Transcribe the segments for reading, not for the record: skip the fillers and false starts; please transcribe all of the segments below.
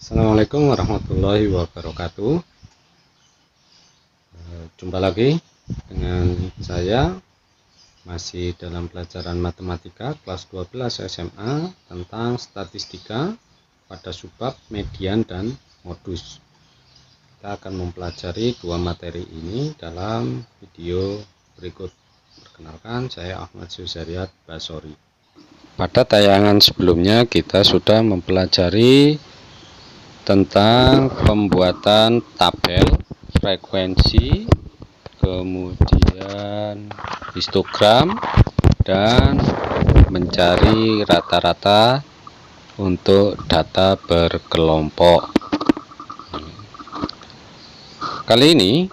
Assalamualaikum warahmatullahi wabarakatuh. Jumpa lagi dengan saya, masih dalam pelajaran matematika kelas 12 SMA tentang statistika pada subbab median dan modus. Kita akan mempelajari dua materi ini dalam video berikut. Perkenalkan, saya Ahmad Suzariat Basori. Pada tayangan sebelumnya kita sudah mempelajari tentang pembuatan tabel frekuensi, kemudian histogram, dan mencari rata-rata untuk data berkelompok. Kali ini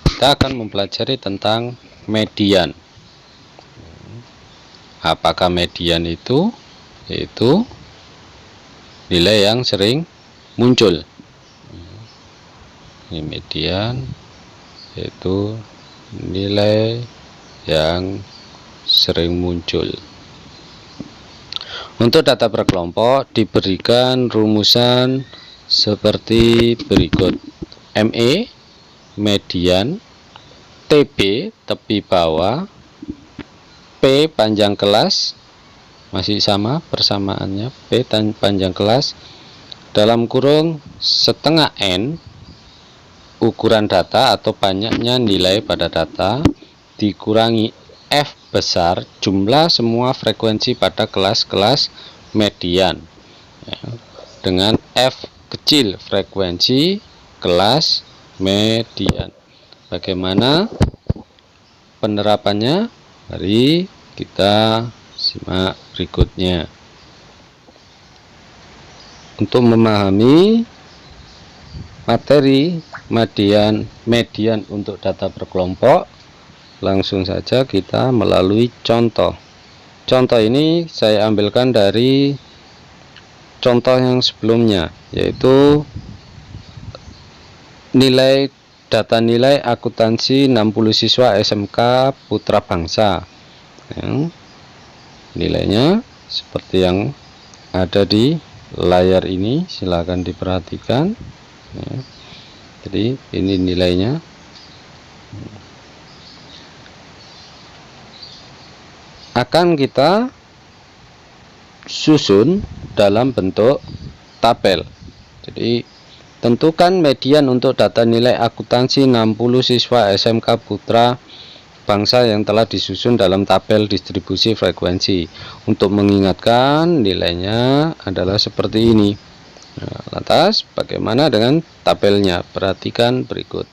kita akan mempelajari tentang median. Apakah median itu? Yaitu nilai yang sering muncul. Ini median, yaitu nilai yang sering muncul. Untuk data berkelompok diberikan rumusan seperti berikut: ME median, TB tepi bawah, P panjang kelas, masih sama persamaannya, P panjang kelas dalam kurung setengah N ukuran data atau banyaknya nilai pada data dikurangi F besar jumlah semua frekuensi pada kelas-kelas median, dengan F kecil frekuensi kelas median. Bagaimana penerapannya? Mari kita simak berikutnya. Untuk memahami materi median untuk data berkelompok, langsung saja kita melalui contoh. Contoh ini saya ambilkan dari contoh yang sebelumnya, yaitu data nilai akuntansi 60 siswa SMK Putra Bangsa. Nilainya seperti yang ada di layar ini, silakan diperhatikan. Jadi ini nilainya. Akan kita susun dalam bentuk tabel. Jadi tentukan median untuk data nilai akuntansi 60 siswa SMK Putra Bangsa yang telah disusun dalam tabel distribusi frekuensi. Untuk mengingatkan, nilainya adalah seperti ini. Lantas bagaimana dengan tabelnya? Perhatikan berikut.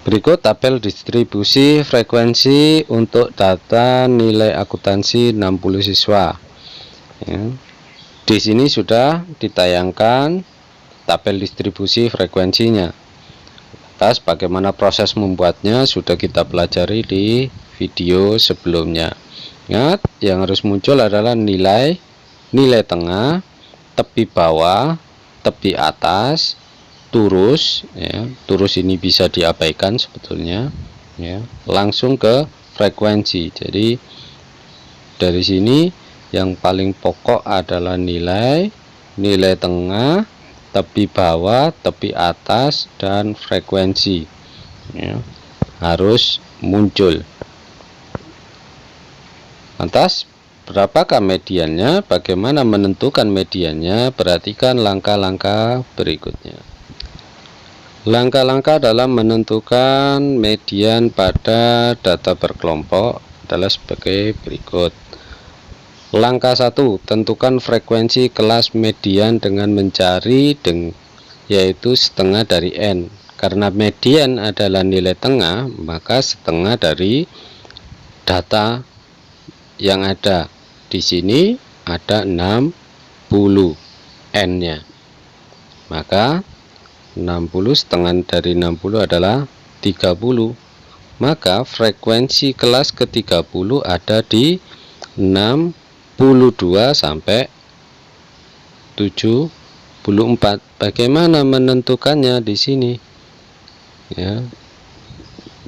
Berikut tabel distribusi frekuensi untuk data nilai akuntansi 60 siswa. Di sini sudah ditayangkan tabel distribusi frekuensinya. Atas bagaimana proses membuatnya sudah kita pelajari di video sebelumnya. Ingat, yang harus muncul adalah nilai tengah, tepi bawah, tepi atas, turus. Turus ini bisa diabaikan sebetulnya. Langsung ke frekuensi. Jadi dari sini yang paling pokok adalah nilai tengah, tepi bawah, tepi atas, dan frekuensi harus muncul. Lantas berapakah mediannya? Bagaimana menentukan mediannya? Perhatikan langkah-langkah berikutnya. Langkah-langkah dalam menentukan median pada data berkelompok adalah sebagai berikut. Langkah 1, tentukan frekuensi kelas median dengan mencari yaitu setengah dari N. Karena median adalah nilai tengah, maka setengah dari data yang ada. Di sini ada 60 N-nya. Maka 60 setengah dari 60 adalah 30. Maka frekuensi kelas ke-30 ada di 62 sampai 74. Bagaimana menentukannya di sini?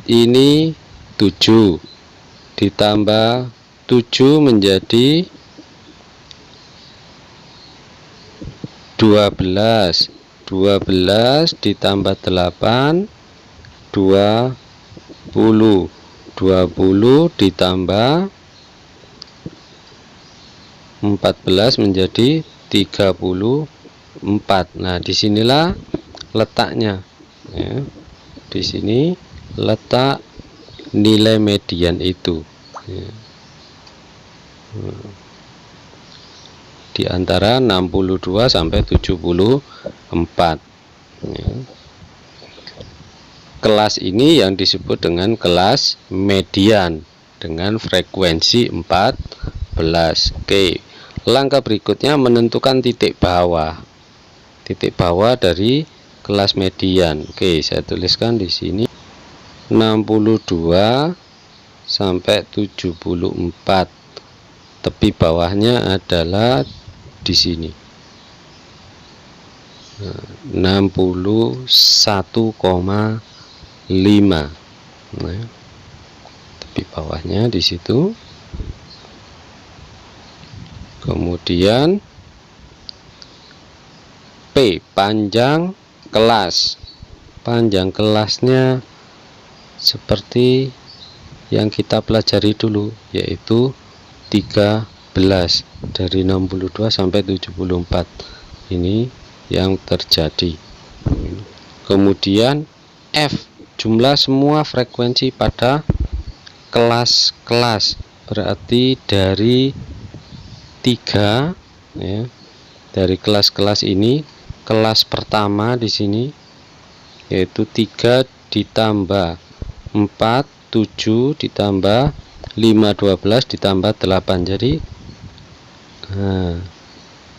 Ini 7 ditambah 7 menjadi 12 ditambah 8 20 ditambah 14 menjadi 34. Nah, disinilah letaknya ya. Di sini letak nilai median itu ya. Di antara 62 sampai 74 ya. Kelas ini yang disebut dengan kelas median dengan frekuensi 14. Oke, langkah berikutnya menentukan titik bawah dari kelas median. Oke, saya tuliskan di sini 62 sampai 74. Tepi bawahnya adalah di sini 61,5. Nah, tepi bawahnya di situ. Kemudian P, panjang kelas. Panjang kelasnya seperti yang kita pelajari dulu, yaitu 13 dari 62 sampai 74. Ini yang terjadi. Kemudian F, jumlah semua frekuensi pada kelas-kelas, berarti dari 3 ya, dari kelas-kelas ini, kelas pertama di sini yaitu 3 ditambah 4 7 ditambah 5 12 ditambah 8. Jadi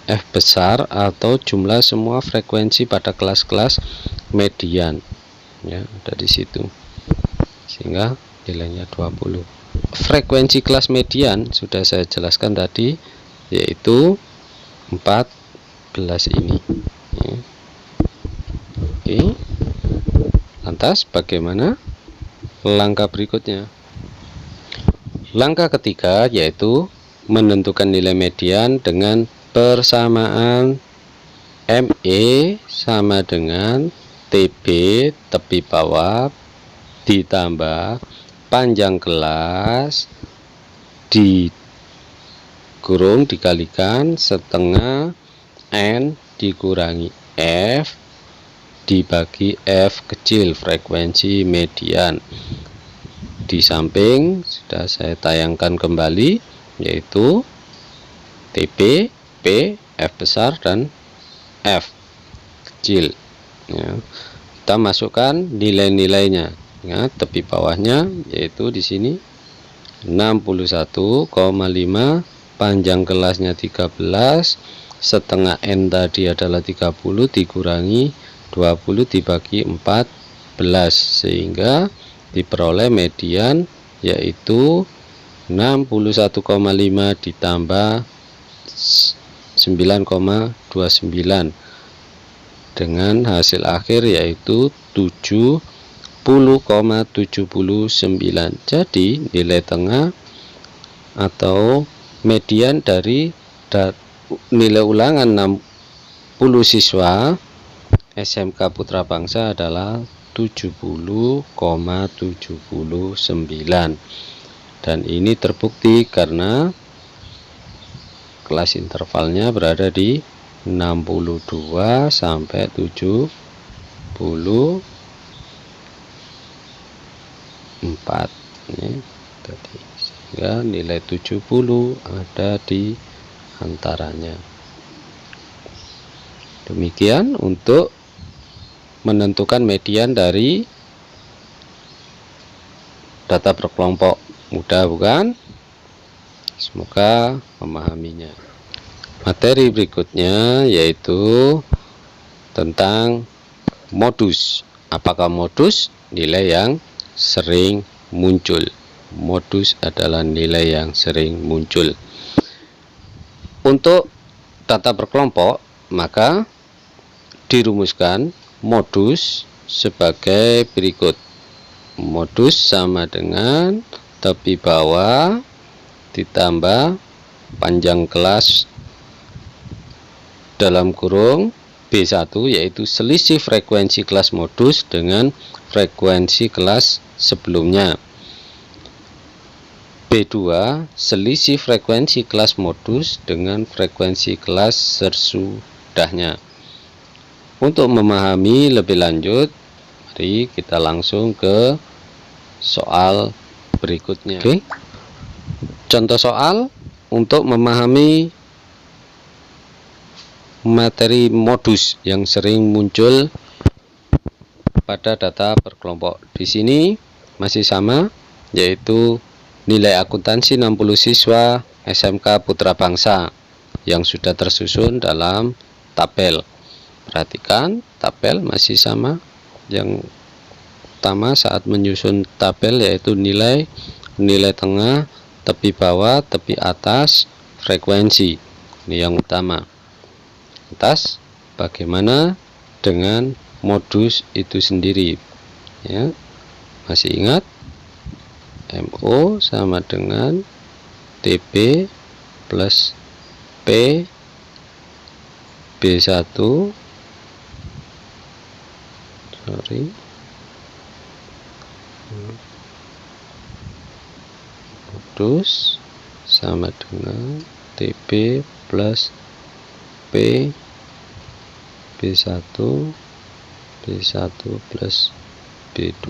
F besar atau jumlah semua frekuensi pada kelas-kelas median ya, ada di situ, sehingga nilainya 20. Frekuensi kelas median sudah saya jelaskan tadi, yaitu 14 ini ya. Oke, lantas bagaimana langkah berikutnya? Langkah ketiga yaitu menentukan nilai median dengan persamaan ME sama dengan TB tepi bawah ditambah panjang kelas dikurung dikalikan setengah N dikurangi F dibagi F kecil, frekuensi median. Di samping sudah saya tayangkan kembali, yaitu TP, P, F besar dan F kecil ya. Kita masukkan nilai-nilainya ya, tepi bawahnya yaitu di sini 61,5, panjang kelasnya 13, setengah N tadi adalah 30 dikurangi 20 dibagi 14, sehingga diperoleh median yaitu 61,5 ditambah 9,29 dengan hasil akhir yaitu 70,79. Jadi nilai tengah atau median dari nilai ulangan 60 siswa SMK Putra Bangsa adalah 70,79, dan ini terbukti karena kelas intervalnya berada di 62 sampai 74 ini tadi, sehingga nilai 70 ada di antaranya. Demikian untuk menentukan median dari data berkelompok. Mudah bukan? Semoga memahaminya. Materi berikutnya yaitu tentang modus. Apakah modus? Nilai yang sering muncul. Modus adalah nilai yang sering muncul. Untuk data berkelompok, maka dirumuskan modus sebagai berikut. Modus sama dengan tepi bawah ditambah panjang kelas dalam kurung B1, yaitu selisih frekuensi kelas modus dengan frekuensi kelas sebelumnya. B2, selisih frekuensi kelas modus dengan frekuensi kelas sesudahnya. Untuk memahami lebih lanjut, mari kita langsung ke soal berikutnya. Oke. Contoh soal untuk memahami materi modus yang sering muncul pada data berkelompok. Di sini masih sama, yaitu nilai akuntansi 60 siswa SMK Putra Bangsa yang sudah tersusun dalam tabel. Perhatikan, tabel masih sama. Yang pertama saat menyusun tabel yaitu nilai tengah, tepi bawah, tepi atas, frekuensi. Ini yang utama. Atas, bagaimana dengan modus itu sendiri? Ya, masih ingat? MO sama dengan TB plus P B1 modus sama dengan TB plus P B1 plus B2.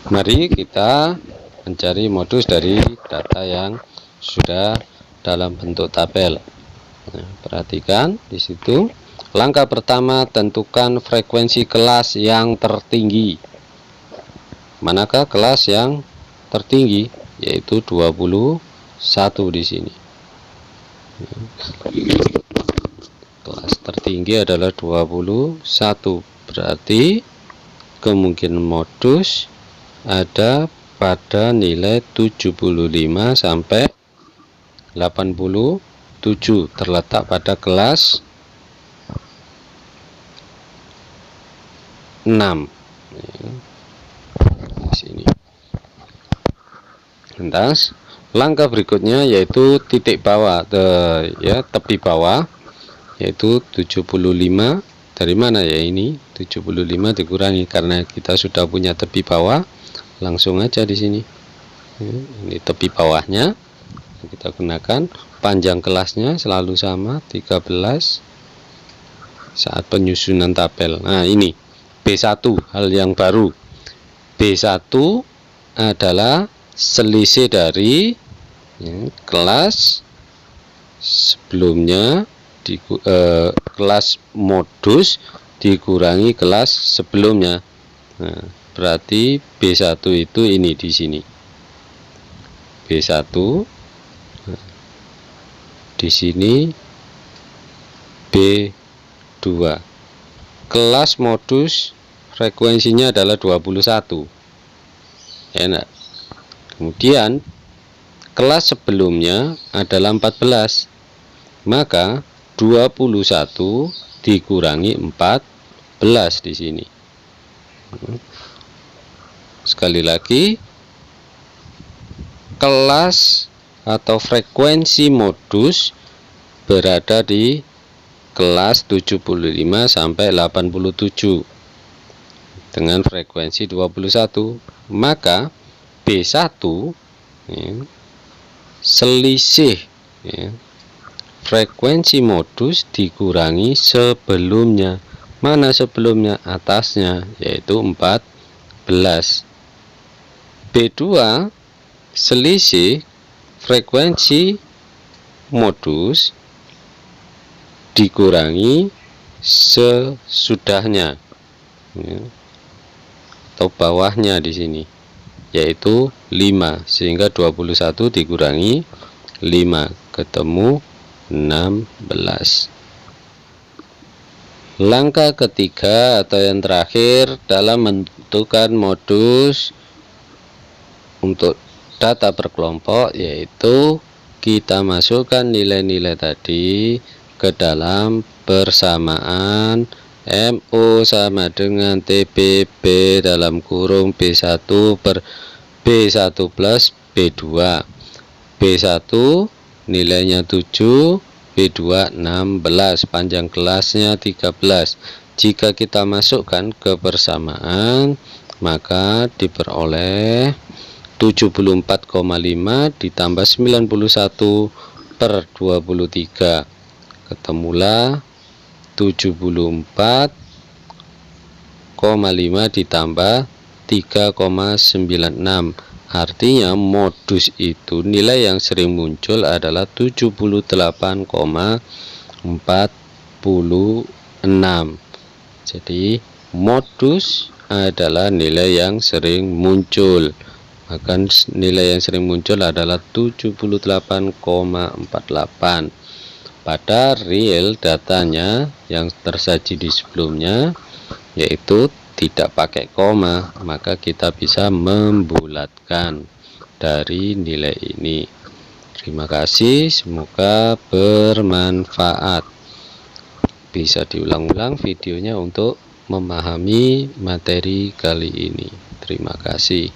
Mari kita mencari modus dari data yang sudah dalam bentuk tabel. Nah, perhatikan di situ. Langkah pertama, tentukan frekuensi kelas yang tertinggi. Manakah kelas yang tertinggi? Yaitu 21 di sini. Kelas tertinggi adalah 21. Berarti kemungkinan modus ada pada nilai 75 sampai 87, terletak pada kelas 6 di sini. Lantas langkah berikutnya yaitu titik bawah, tepi bawah, yaitu 75. Dari mana ya ini? 75 dikurangi, karena kita sudah punya tepi bawah, langsung aja di sini. Ini tepi bawahnya kita gunakan. Panjang kelasnya selalu sama, 13 saat penyusunan tabel. Nah, ini B1, hal yang baru. B1 adalah selisih dari kelas sebelumnya, kelas modus dikurangi kelas sebelumnya. Nah, berarti B1 itu ini di sini. B1 di sini, B2. Kelas modus frekuensinya adalah 21. Enak. Kemudian kelas sebelumnya adalah 14. Maka 21 dikurangi 14 di sini. Sekali lagi, kelas atau frekuensi modus berada di kelas 75 sampai 87 dengan frekuensi 21. Maka B1 selisih frekuensi modus dikurangi sebelumnya. Mana sebelumnya? Atasnya, yaitu 14. B2 selisih frekuensi modus dikurangi sesudahnya, atau bawahnya di sini, yaitu 5, sehingga 21 dikurangi 5 ketemu 16. Langkah ketiga atau yang terakhir dalam menentukan modus untuk data berkelompok, yaitu kita masukkan nilai-nilai tadi ke dalam persamaan MO sama dengan TBB dalam kurung B1 per B1 plus B2. B1 nilainya 7, B2 16, panjang kelasnya 13. Jika kita masukkan ke persamaan, maka diperoleh 74,5 ditambah 91 per 23. Ketemulah 74,5 ditambah 3,96. Artinya modus itu nilai yang sering muncul adalah 78,46. Jadi modus adalah nilai yang sering muncul. Maka nilai yang sering muncul adalah 78,48. Pada real datanya yang tersaji di sebelumnya, yaitu tidak pakai koma, maka kita bisa membulatkan dari nilai ini. Terima kasih, semoga bermanfaat. Bisa diulang-ulang videonya untuk memahami materi kali ini. Terima kasih.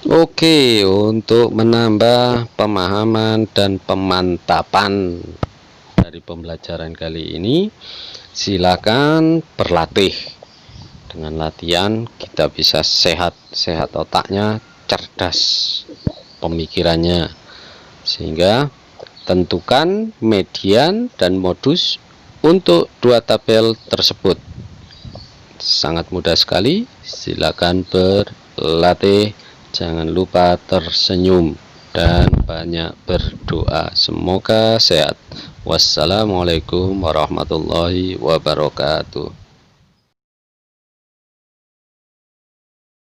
Oke, untuk menambah pemahaman dan pemantapan dari pembelajaran kali ini, silakan berlatih. Dengan latihan kita bisa sehat otaknya, cerdas pemikirannya. Sehingga tentukan median dan modus untuk dua tabel tersebut. Sangat mudah sekali, silakan berlatih. Jangan lupa tersenyum dan banyak berdoa. Semoga sehat. Wassalamualaikum warahmatullahi wabarakatuh.